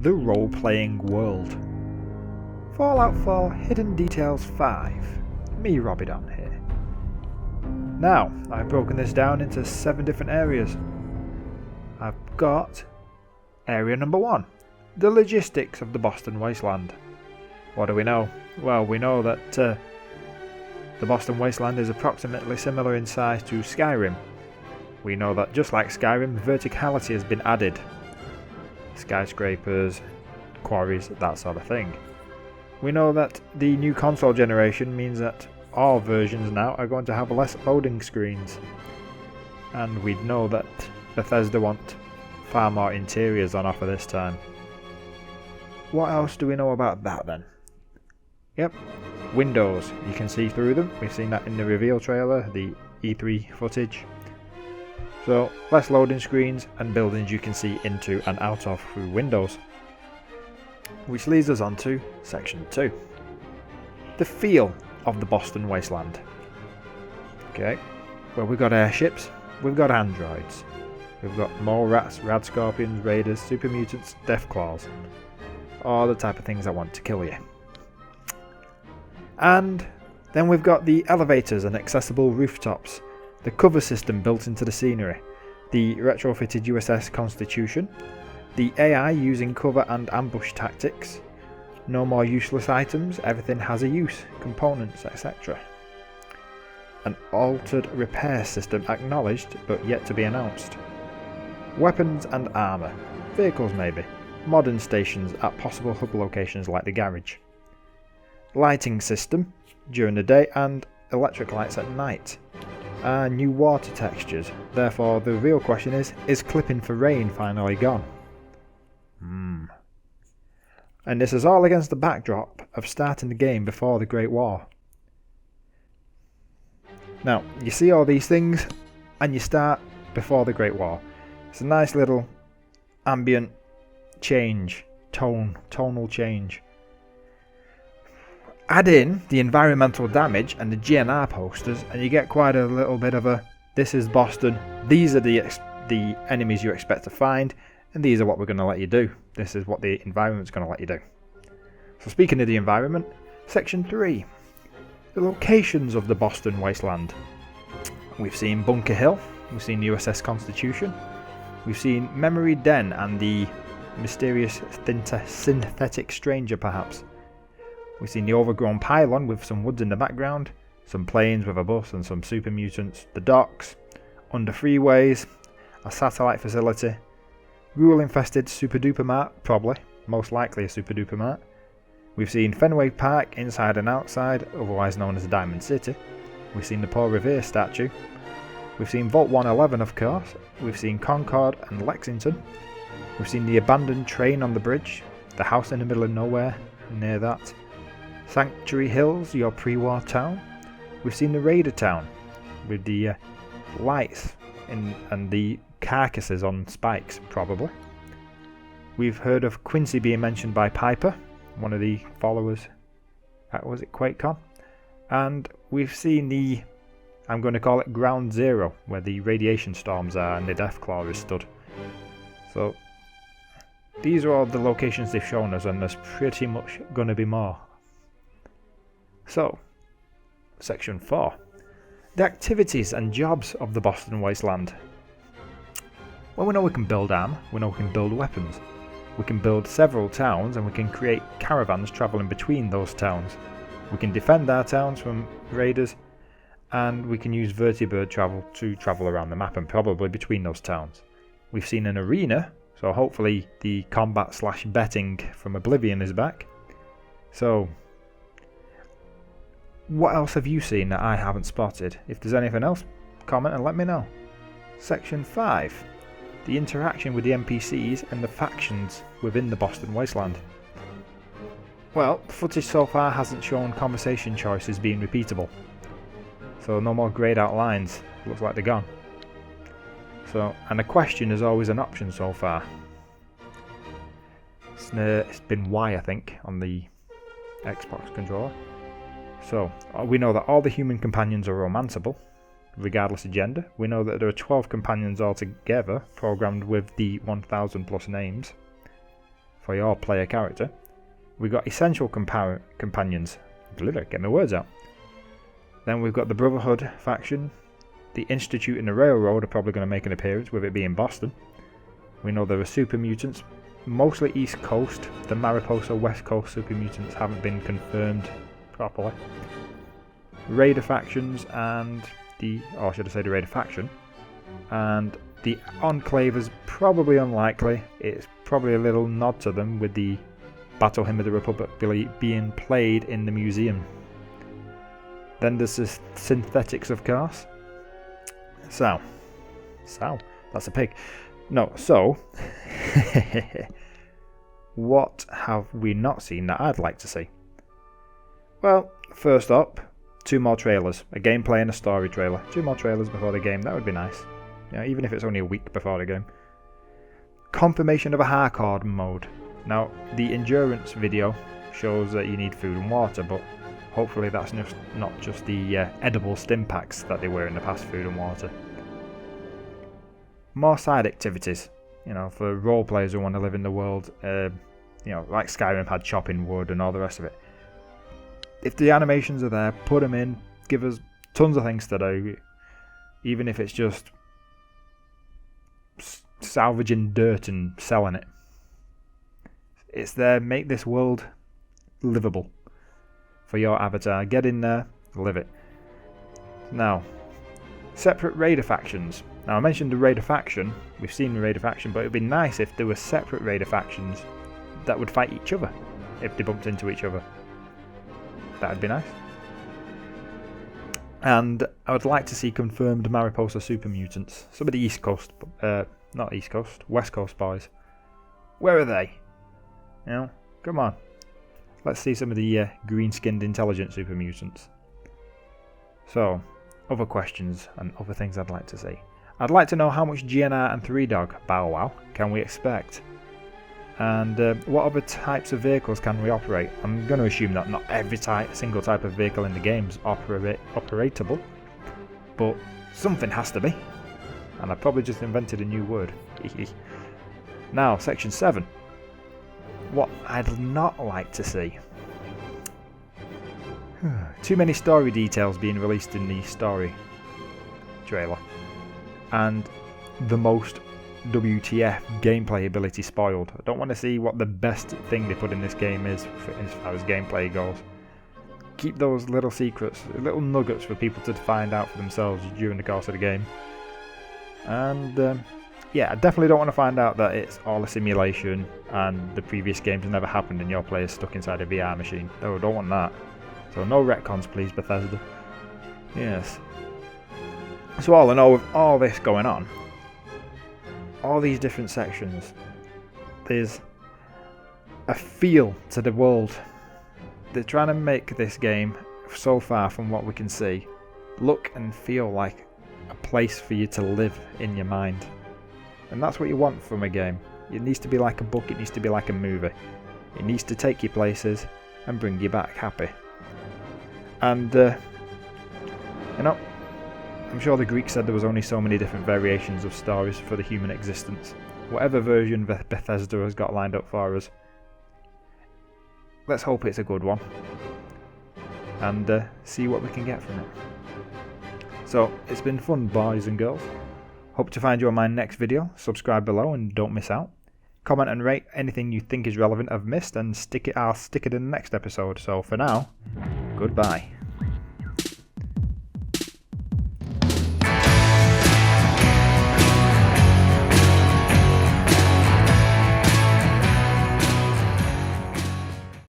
The Role-Playing World. Fallout 4 Hidden Details 5. Me, Robidon here. Now, I've broken this down into 7 different areas. I've got area number 1, the logistics of the Boston Wasteland. What do we know? Well, we know that the Boston Wasteland is approximately similar in size to Skyrim. We know that just like Skyrim, verticality has been added. Skyscrapers, quarries, that sort of thing. We know that the new console generation means that all versions now are going to have less loading screens. And we know that Bethesda want far more interiors on offer this time. What else do we know about that then? Yep, windows. You can see through them. We've seen that in the reveal trailer, the E3 footage. So, less loading screens and buildings you can see into and out of through windows. Which leads us on to section 2. The feel of the Boston Wasteland. Okay, well, we've got airships, we've got androids, we've got mole rats, rad scorpions, raiders, super mutants, deathclaws. All the type of things that want to kill you. And then we've got the elevators and accessible rooftops, the cover system built into the scenery, the retrofitted USS Constitution, the AI using cover and ambush tactics, no more useless items, everything has a use, components, etc. An altered repair system acknowledged but yet to be announced. Weapons and armour, vehicles maybe, modern stations at possible hub locations like the garage. Lighting system during the day and electric lights at night. New water textures, therefore the real question is clipping for rain finally gone? And this is all against the backdrop of starting the game before the Great War. Now, you see all these things and you start before the Great War. It's a nice little ambient change, tonal change. Add in the environmental damage and the GNR posters and you get quite a little bit of a, this is Boston, these are the enemies you expect to find, and these are what we're going to let you do. This is what the environment's going to let you do. So speaking of the environment, section 3, the locations of the Boston Wasteland. We've seen Bunker Hill, we've seen USS Constitution, we've seen Memory Den and the mysterious synthetic stranger perhaps. We've seen the overgrown pylon with some woods in the background, some planes with a bus and some super mutants, the docks, under freeways, a satellite facility, rule-infested super duper mart, probably, most likely a super duper mart. We've seen Fenway Park inside and outside, otherwise known as Diamond City. We've seen the Paul Revere statue. We've seen Vault 111 of course. We've seen Concord and Lexington. We've seen the abandoned train on the bridge, the house in the middle of nowhere, near that. Sanctuary Hills, your pre-war town. We've seen the Raider town with the lights and the carcasses on spikes, probably. We've heard of Quincy being mentioned by Piper, one of the followers at, was it QuakeCon? And we've seen the, I'm going to call it Ground Zero, where the radiation storms are and the Deathclaw is stood. So these are all the locations they've shown us, and there's pretty much going to be more. So, section 4. The activities and jobs of the Boston Wasteland. Well, we know we can build armor, we know we can build weapons. We can build several towns and we can create caravans travelling between those towns. We can defend our towns from raiders and we can use vertibird travel to travel around the map and probably between those towns. We've seen an arena, so hopefully the combat / betting from Oblivion is back. So, what else have you seen that I haven't spotted? If there's anything else, comment and let me know. Section 5. The interaction with the NPCs and the factions within the Boston Wasteland. Well, footage so far hasn't shown conversation choices being repeatable. So no more greyed out lines, looks like they're gone. So, and a question is always an option so far. It's been Y I think on the Xbox controller. So, we know that all the human companions are romanceable, regardless of gender. We know that there are 12 companions altogether, programmed with the 1,000 plus names for your player character. We've got essential companions. Get my words out. Then we've got the Brotherhood faction. The Institute and the Railroad are probably going to make an appearance, with it being Boston. We know there are super mutants, mostly East Coast. The Mariposa West Coast super mutants haven't been confirmed properly. Raider factions and the Raider faction. And the Enclave is probably unlikely. It's probably a little nod to them with the Battle Hymn of the Republic being played in the museum. Then there's the Synthetics, of course. So, that's a pig. No, so, what have we not seen that I'd like to see? Well, first up, 2 more trailers. A gameplay and a story trailer. 2 more trailers before the game, that would be nice. Even if it's only a week before the game. Confirmation of a hardcore mode. Now, the endurance video shows that you need food and water, but hopefully that's not just the edible stim packs that they were in the past, food and water. More side activities, for role players who want to live in the world, like Skyrim had chopping wood and all the rest of it. If the animations are there, put them in, give us tons of things to do, even if it's just salvaging dirt and selling it. It's there, make this world livable for your avatar. Get in there, live it. Now, separate Raider factions. Now, I mentioned the Raider faction. We've seen the Raider faction, but it would be nice if there were separate Raider factions that would fight each other if they bumped into each other. That would be nice. And I would like to see confirmed Mariposa super mutants. Some of the East Coast, not East Coast, West Coast boys. Where are they? Come on. Let's see some of the green-skinned intelligent super mutants. So, other questions and other things I'd like to see. I'd like to know how much GNR and 3-Dog Bow Wow can we expect? And what other types of vehicles can we operate? I'm going to assume that not every single type of vehicle in the game is operatable, but something has to be. And I probably just invented a new word. Now, section 7. What I'd not like to see. Too many story details being released in the story trailer. And the most WTF gameplay ability spoiled. I don't want to see what the best thing they put in this game is as far as gameplay goes. Keep those little secrets, little nuggets for people to find out for themselves during the course of the game. And I definitely don't want to find out that it's all a simulation and the previous games never happened and your player's stuck inside a VR machine. No, don't want that. So no retcons, please, Bethesda. Yes. So all in all, with all this going on, all these different sections, there's a feel to the world. They're trying to make this game, so far from what we can see, look and feel like a place for you to live in your mind. And that's what you want from a game. It needs to be like a book, it needs to be like a movie. It needs to take you places and bring you back happy. And, I'm sure the Greeks said there was only so many different variations of stories for the human existence. Whatever version Bethesda has got lined up for us, let's hope it's a good one. And see what we can get from it. So, it's been fun, boys and girls. Hope to find you on my next video. Subscribe below and don't miss out. Comment and rate anything you think is relevant I've missed, and I'll stick it in the next episode. So for now, goodbye.